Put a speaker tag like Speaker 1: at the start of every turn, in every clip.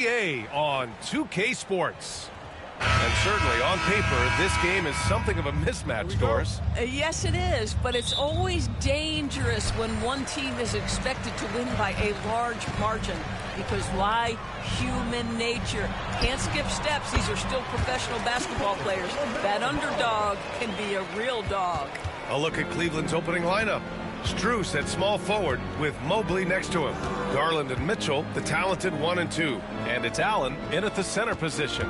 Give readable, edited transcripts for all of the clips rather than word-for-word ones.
Speaker 1: On 2K Sports. And certainly on paper, this game is something of a mismatch, Doris.
Speaker 2: Yes, it is, but it's always dangerous when one team is expected to win by a large margin. Because why? Human nature. Can't skip steps. These are still professional basketball players. That underdog can be a real dog.
Speaker 1: A look at Cleveland's opening lineup. Strus at small forward with Mobley next to him. Garland and Mitchell, the talented 1 and 2. And it's Allen in at the center position.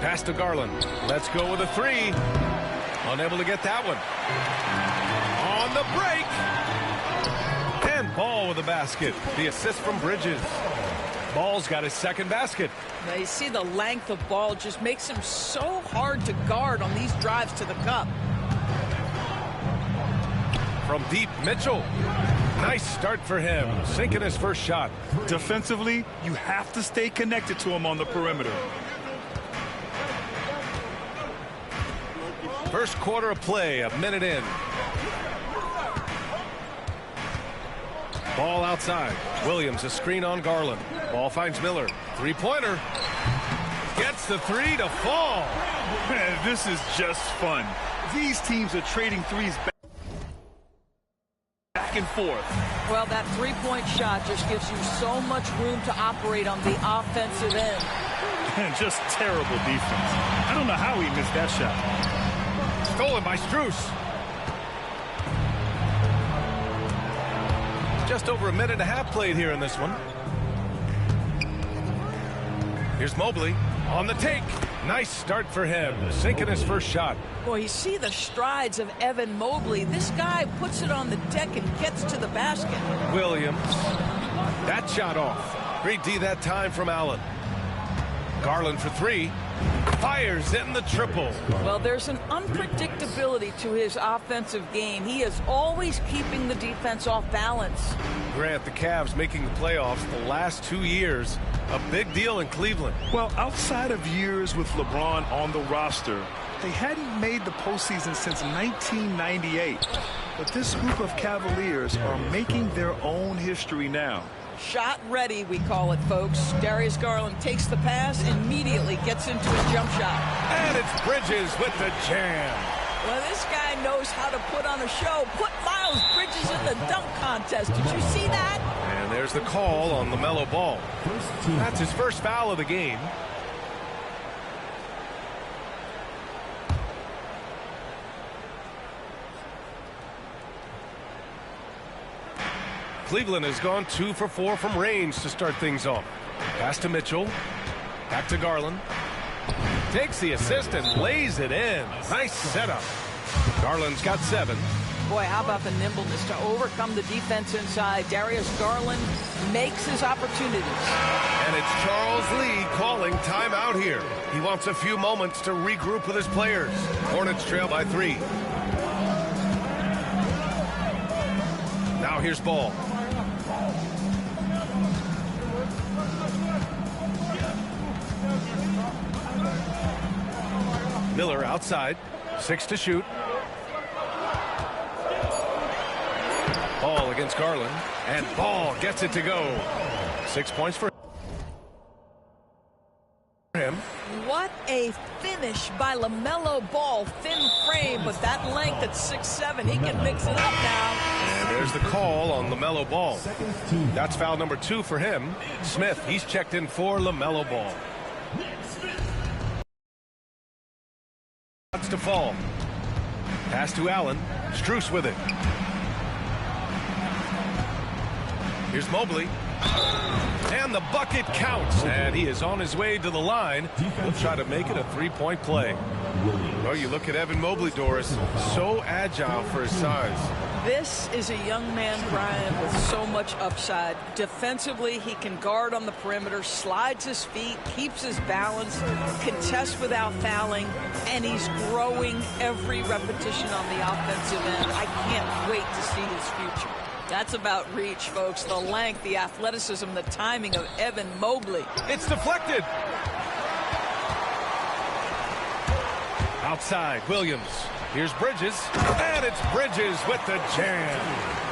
Speaker 1: Pass to Garland. Let's go with a 3. Unable to get that one. On the break. And Ball with a basket. The assist from Bridges. Ball's got his second basket.
Speaker 2: Now you see the length of Ball just makes him so hard to guard on these drives to the cup.
Speaker 1: From deep, Mitchell. Nice start for him, sinking his first shot.
Speaker 3: Defensively, you have to stay connected to him on the perimeter.
Speaker 1: First quarter of play, a minute in. Ball outside. Williams a screen on Garland. Ball finds Miller. Three-pointer. Gets the 3 to fall.
Speaker 3: Man, this is just fun. These teams are trading threes back and forth.
Speaker 2: Well, that three-point shot just gives you so much room to operate on the offensive end.
Speaker 3: And just terrible defense. I don't know how he missed that shot.
Speaker 1: Stolen by Strus. Just over a minute and a half played here in this one. Here's Mobley on the take. Nice start for him, sinking his first shot.
Speaker 2: Boy, you see the strides of Evan Mobley. This guy puts it on the deck and gets to the basket.
Speaker 1: Williams. That shot off. Great D that time from Allen. Garland for 3. Fires in the triple.
Speaker 2: Well, there's an unpredictability to his offensive game. He is always keeping the defense off balance.
Speaker 1: Grant, the Cavs making the playoffs the last 2 years. A big deal in Cleveland.
Speaker 3: Well, outside of years with LeBron on the roster, they hadn't made the postseason since 1998. But this group of Cavaliers are making their own history now.
Speaker 2: Shot ready, we call it, folks. Darius Garland takes the pass, immediately gets into his jump shot.
Speaker 1: And it's Bridges with the jam.
Speaker 2: Well, this guy knows how to put on a show. Put Miles Bridges in the dunk contest. Did you see that?
Speaker 1: And there's the call on LaMelo Ball. That's his first foul of the game. Cleveland has gone 2 for 4 from range to start things off. Pass to Mitchell. Back to Garland. Takes the assist and lays it in. Nice setup. Garland's got 7.
Speaker 2: Boy, how about the nimbleness to overcome the defense inside. Darius Garland makes his opportunities.
Speaker 1: And it's Charles Lee calling timeout here. He wants a few moments to regroup with his players. Hornets trail by 3. Now here's Ball. Miller outside. 6 to shoot. Ball against Garland. And Ball gets it to go. 6 points for him.
Speaker 2: What a finish by LaMelo Ball. Thin frame, but that length at 6'7", he can mix it up now.
Speaker 1: And there's the call on LaMelo Ball. That's foul number 2 for him. Smith, he's checked in for LaMelo Ball. To fall. Pass to Allen. Strus with it. Here's Mobley. And the bucket counts. And he is on his way to the line. He'll try to make it a 3-point play. Oh, you look at Evan Mobley, Doris. So agile for his size.
Speaker 2: This is a young man, Brian, with so much upside. Defensively, he can guard on the perimeter, slides his feet, keeps his balance, contests without fouling, and he's growing every repetition on the offensive end. I can't wait to see his future. That's about reach, folks. The length, the athleticism, the timing of Evan Mobley.
Speaker 1: It's deflected. Outside, Williams. Here's Bridges, and it's Bridges with the jam.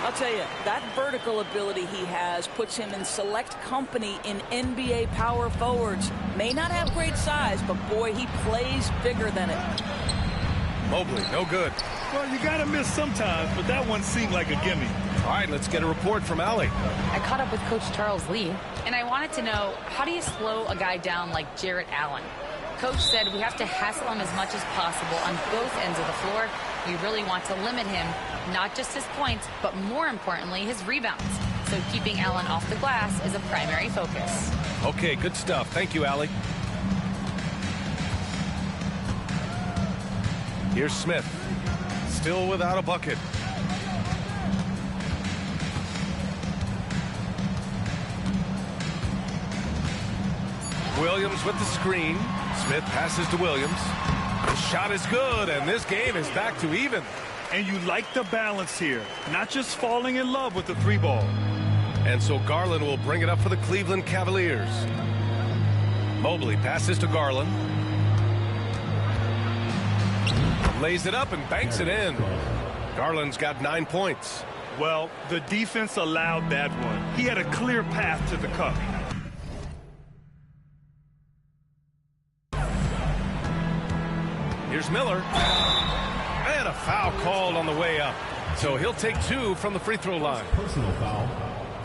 Speaker 2: I'll tell you, that vertical ability he has puts him in select company in NBA power forwards. May not have great size, but boy, he plays bigger than it.
Speaker 1: Mobley, no good.
Speaker 3: Well, you got to miss sometimes, but that one seemed like a gimme.
Speaker 1: All right, let's get a report from Allie.
Speaker 4: I caught up with Coach Charles Lee, and I wanted to know, how do you slow a guy down like Jarrett Allen? Coach said we have to hassle him as much as possible on both ends of the floor. We really want to limit him, not just his points, but more importantly, his rebounds. So keeping Allen off the glass is a primary focus.
Speaker 1: Okay, good stuff. Thank you, Allie. Here's Smith. Still without a bucket. Williams with the screen. Smith passes to Williams. The shot is good, and this game is back to even.
Speaker 3: And you like the balance here, not just falling in love with the three ball.
Speaker 1: And so Garland will bring it up for the Cleveland Cavaliers. Mobley passes to Garland. Lays it up and banks it in. Garland's got 9 points.
Speaker 3: Well, the defense allowed that one. He had a clear path to the cup.
Speaker 1: Here's Miller. And a foul called on the way up. So he'll take 2 from the free throw line.
Speaker 5: Personal foul.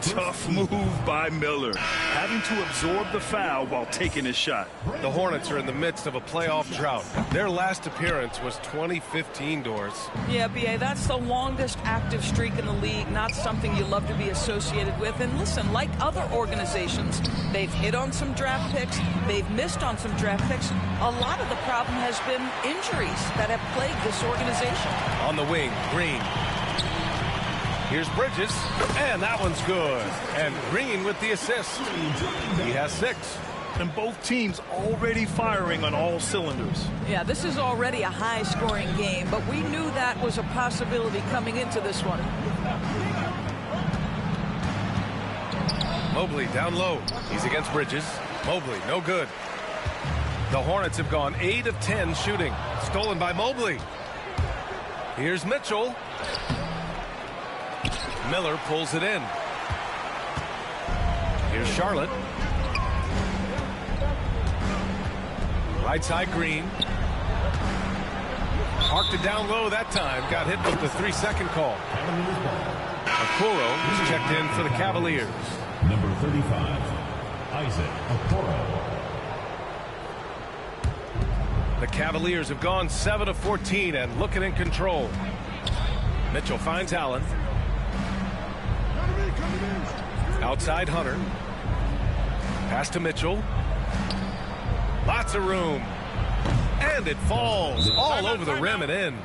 Speaker 3: Tough move by Miller, having to absorb the foul while taking his shot.
Speaker 1: The Hornets are in the midst of a playoff drought. Their last appearance was 2015, Doors.
Speaker 2: Yeah, B.A., that's the longest active streak in the league, not something you love to be associated with. And listen, like other organizations, they've hit on some draft picks, they've missed on some draft picks. A lot of the problem has been injuries that have plagued this organization.
Speaker 1: On the wing, Green. Here's Bridges, and that one's good. And Green with the assist. He has 6.
Speaker 3: And both teams already firing on all cylinders.
Speaker 2: Yeah, this is already a high-scoring game, but we knew that was a possibility coming into this one.
Speaker 1: Mobley down low. He's against Bridges. Mobley, no good. The Hornets have gone 8 of 10 shooting. Stolen by Mobley. Here's Mitchell. Miller pulls it in. Here's Charlotte. Right side, Green. Parked it down low that time. Got hit with the 3-second call. Okoro is checked in for the Cavaliers.
Speaker 5: Number 35, Isaac Okoro.
Speaker 1: The Cavaliers have gone 7 of 14 and looking in control. Mitchell finds Allen. Outside Hunter. Pass to Mitchell. Lots of room. And it falls all over the rim and in.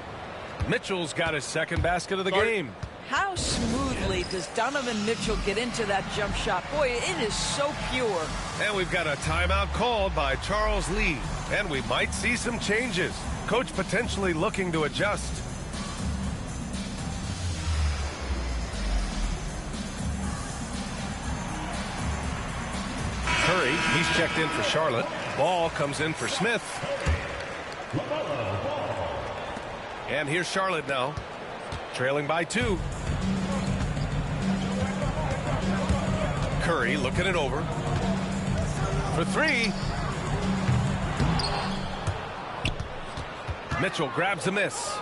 Speaker 1: Mitchell's got his second basket of the game.
Speaker 2: How smoothly does Donovan Mitchell get into that jump shot? Boy, it is so pure.
Speaker 1: And we've got a timeout called by Charles Lee. And we might see some changes. Coach potentially looking to adjust. Curry, he's checked in for Charlotte. Ball comes in for Smith. And here's Charlotte now, trailing by 2. Curry looking it over for 3. Mitchell grabs a miss.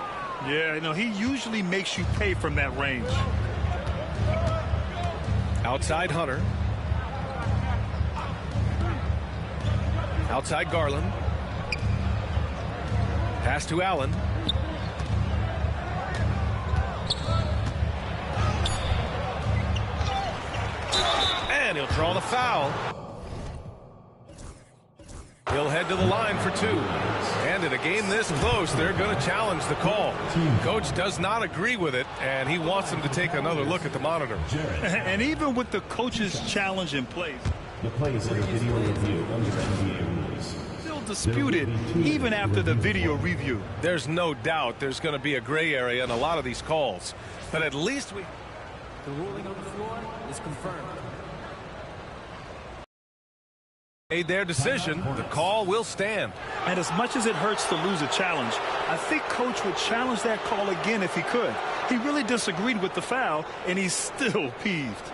Speaker 3: Yeah, no, he usually makes you pay from that range.
Speaker 1: Outside Hunter. Outside Garland. Pass to Allen. And he'll draw the foul. He'll head to the line for 2. And in a game this close, they're going to challenge the call. Coach does not agree with it, and he wants them to take another look at the monitor.
Speaker 3: And even with the coach's challenge in place,
Speaker 5: The plays in the video review under NBA rules.
Speaker 3: still disputed even after the video review.
Speaker 1: There's no doubt there's going to be a gray area in a lot of these calls. But at least we...
Speaker 6: The ruling on the floor is confirmed.
Speaker 1: Made their decision. The call will stand.
Speaker 3: And as much as it hurts to lose a challenge, I think Coach would challenge that call again if he could. He really disagreed with the foul, and he's still peeved.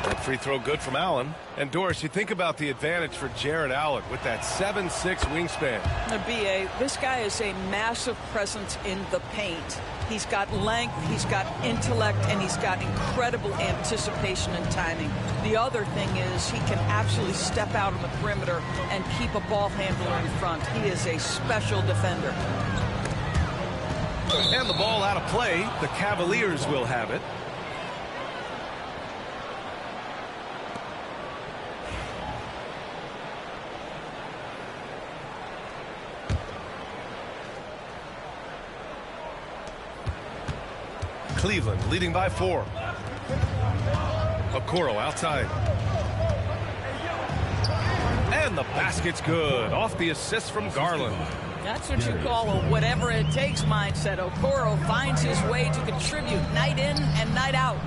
Speaker 1: That free throw good from Allen. And Doris, you think about the advantage for Jared Allen with that 7'6" wingspan.
Speaker 2: B.A., this guy is a massive presence in the paint. He's got length, he's got intellect, and he's got incredible anticipation and timing. The other thing is he can absolutely step out on the perimeter and keep a ball handler in front. He is a special defender.
Speaker 1: And the ball out of play. The Cavaliers will have it. Cleveland leading by 4. Okoro outside. And the basket's good. Off the assist from Garland.
Speaker 2: That's what you call a whatever it takes mindset. Okoro finds his way to contribute night in and night out.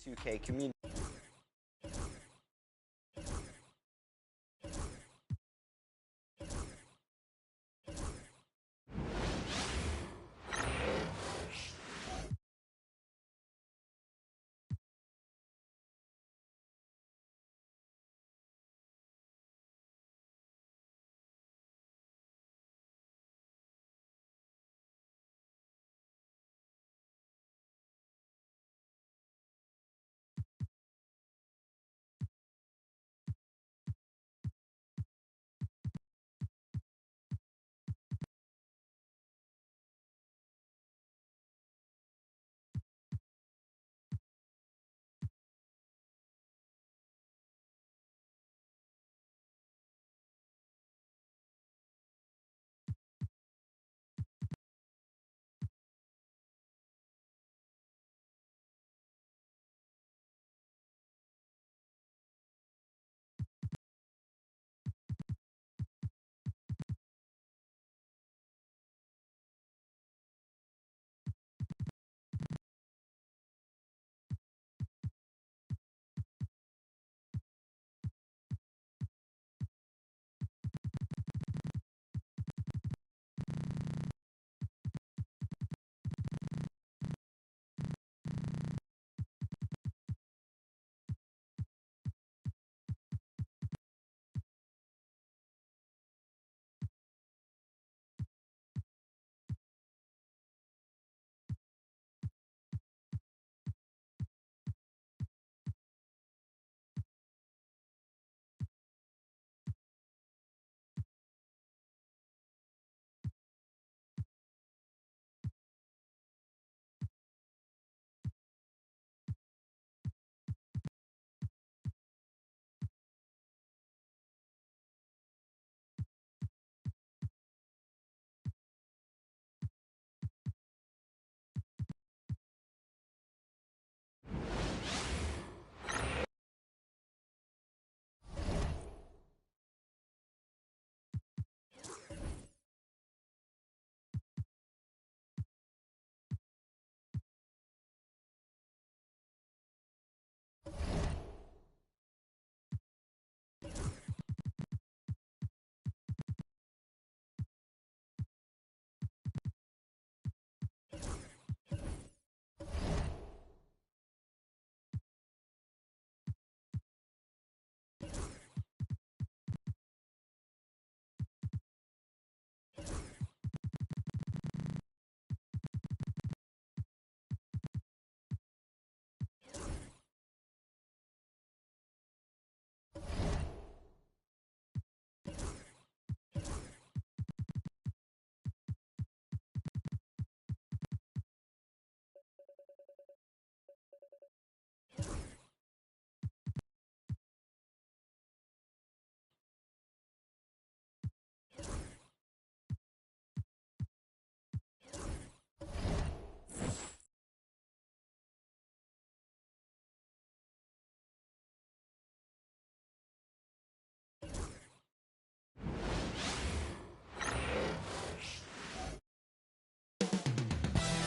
Speaker 6: 2K community.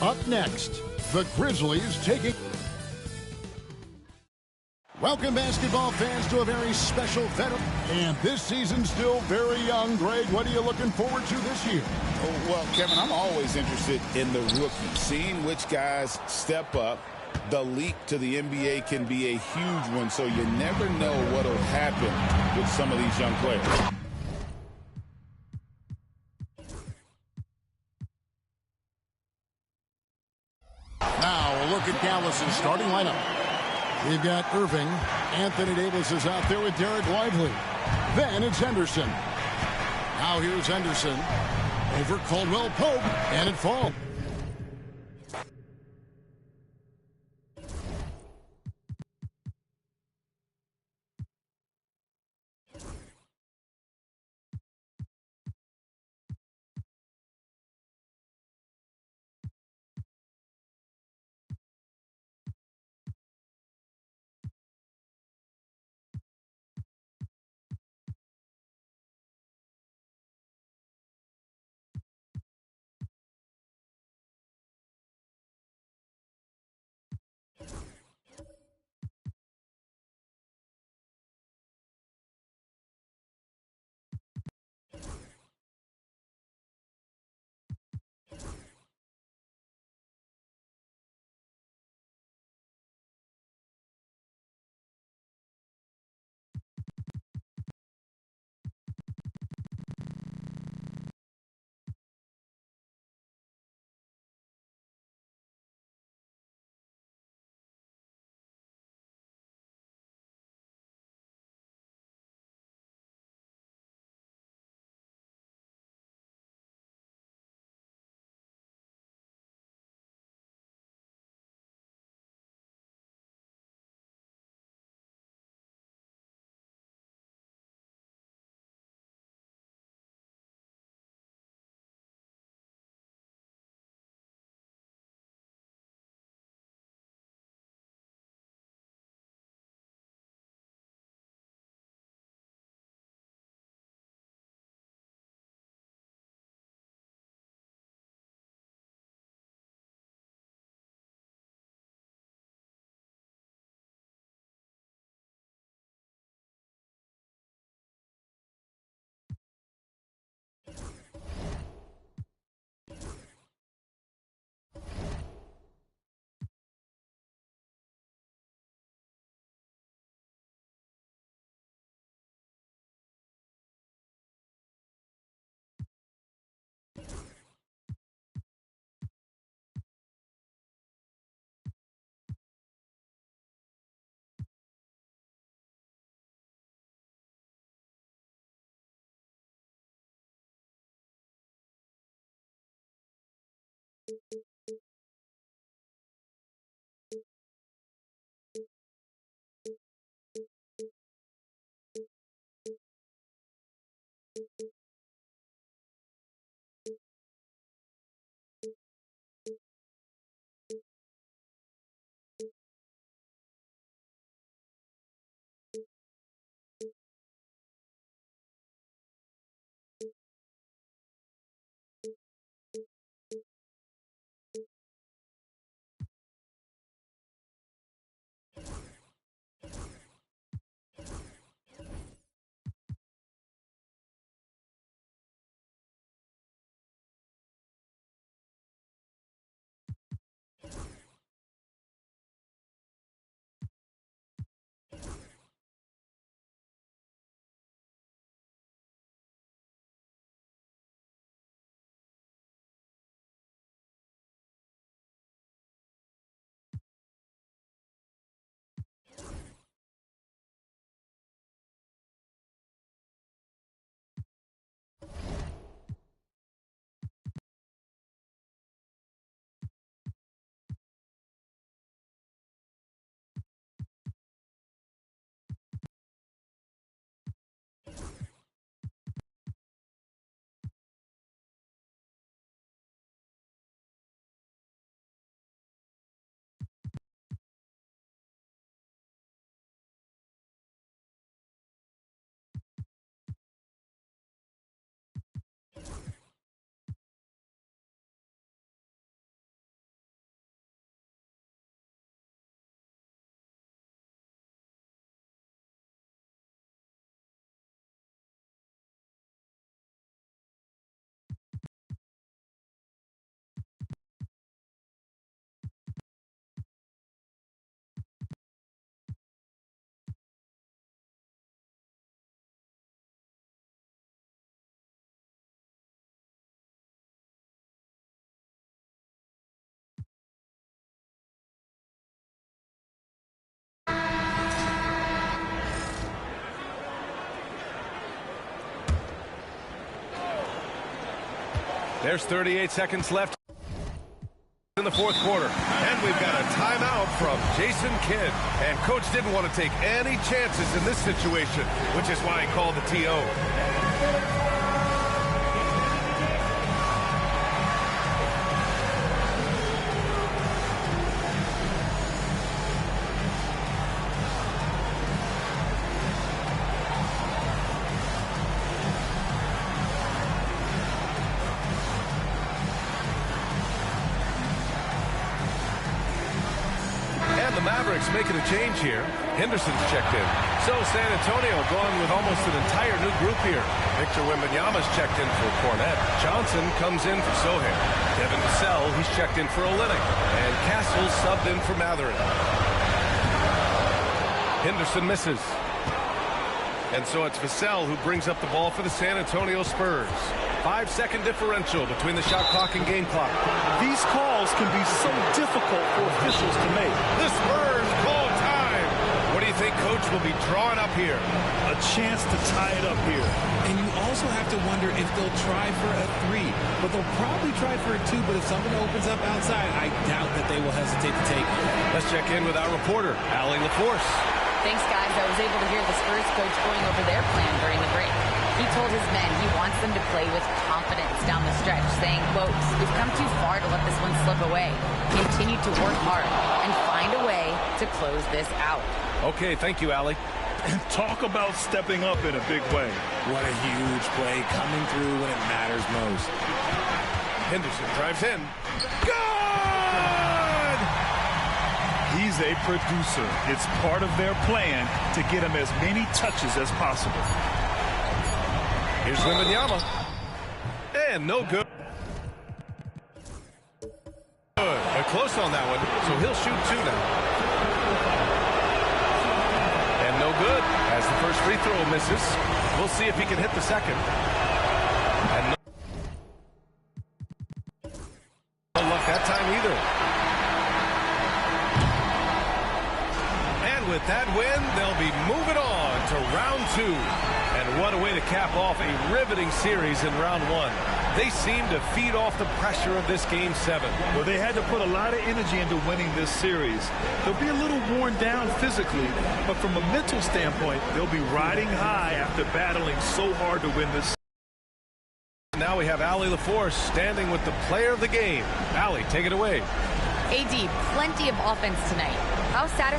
Speaker 7: Up next, the Grizzlies taking... Welcome, basketball fans, to a very special veteran. And this season's still very young. Greg, what are you looking forward to this year?
Speaker 8: Oh, well, Kevin, I'm always interested in the rookies, seeing which guys step up. The leap to the NBA can be a huge one, so you never know what will happen with some of these young players.
Speaker 7: Now, a look at Dallas's starting lineup. We've got Irving. Anthony Davis is out there with Derek Lively. Then it's Henderson. Now here's Henderson over Caldwell Pope, and it falls.
Speaker 1: There's 38 seconds left in the fourth quarter. And we've got a timeout from Jason Kidd. And coach didn't want to take any chances in this situation, which is why he called the TO. Mavericks making a change here. Henderson's checked in. So San Antonio going with almost an entire new group here. Victor Wembanyama's checked in for Cornet. Johnson comes in for Sohair. Devin Vassell, he's checked in for Olynyk. And Castle subbed in for Matherin. Henderson misses. And so it's Vassell who brings up the ball for the San Antonio Spurs. 5-second differential between the shot clock and game clock.
Speaker 3: These calls can be so difficult for officials to make.
Speaker 1: The Spurs call time. What do you think coach will be drawing up here?
Speaker 3: A chance to tie it up here.
Speaker 6: And you also have to wonder if they'll try for a three. But they'll probably try for a two. But if something opens up outside, I doubt that they will hesitate to take it.
Speaker 1: Let's check in with our reporter, Allie LaForce.
Speaker 4: Thanks, guys. I was able to hear the Spurs coach going over their plan during the break. He told his men he wants them to play with confidence down the stretch, saying, quote, "We've come too far to let this one slip away. Continue to work hard and find a way to close this out."
Speaker 1: Okay, thank you, Allie.
Speaker 3: And talk about stepping up in a big way.
Speaker 6: What a huge play coming through when it matters most.
Speaker 1: Henderson drives in. Good!
Speaker 3: He's a producer. It's part of their plan to get him as many touches as possible.
Speaker 1: Here's Wembanyama. And no good. Good. Close on that one, so he'll shoot two now. And no good. As the first free throw misses, we'll see if he can hit the second. And no luck that time either. And with that win, they'll be moving on to round two. And what a way to cap off a riveting series in round one. They seem to feed off the pressure of this Game 7.
Speaker 3: Well, they had to put a lot of energy into winning this series. They'll be a little worn down physically, but from a mental standpoint, they'll be riding high after battling so hard to win this.
Speaker 1: Now we have Allie LaForce standing with the player of the game. Allie, take it away.
Speaker 4: AD, plenty of offense tonight. How satisfied